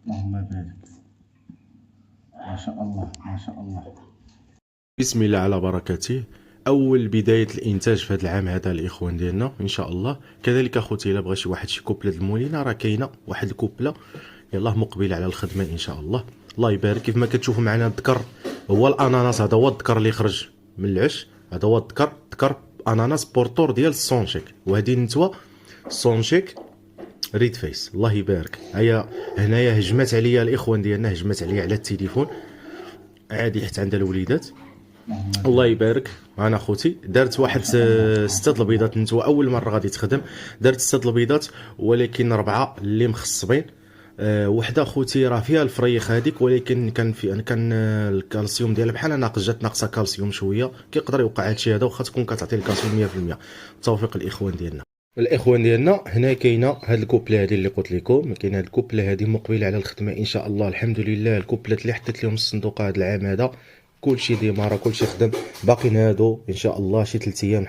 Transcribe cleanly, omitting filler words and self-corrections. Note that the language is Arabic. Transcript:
اللهم بارك. ما شاء الله ما شاء الله. بسم الله على بركاته. اول بدايه الانتاج في هذا العام هذا الاخوان ديالنا ان شاء الله. كذلك اخوتي الا بغى شي واحد شي كوبله المولينه راه كاينه واحد الكوبله يلاه مقبله على الخدمه ان شاء الله. الله يبارك. كيف ما كتشوفوا معنا الذكر هو الاناناس، هذا هو الذكر اللي خرج من العش، هذا هو ذكر اناناس بورطور ديال السونشيك، وهذه النتوه سونشيك ريد فيس. الله يبارك. هيا هنايا هجمت عليا الاخوان ديالنا، هجمت عليا على التليفون عادي حتى عند الوليدات. الله يبارك. انا خوتي دارت واحد 6 البيضات نتوى اول مره غادي تخدم. دارت 6 البيضات ولكن 4 اللي مخصبين. وحده خوتي راه فيها الفريخ هذيك، ولكن كان الكالسيوم ديالها بحال جات ناقصه كالسيوم شويه. كيقدر يوقع هادشي هذا واخا تكون كتعطي الكالسيوم 100%. توفيق الاخوان ديالنا. الاخوان ديالنا هنا كاينه هاد الكوبله هذه اللي قلت لكم، كاينه هاد الكوبله هذه مقبله على الخدمه ان شاء الله. الحمد لله الكوبلات اللي حطيت لهم الصندوق هذا العام هذا كلشي ديمارا كلشي خدم. باقي هادو ان شاء الله شي 3 ايام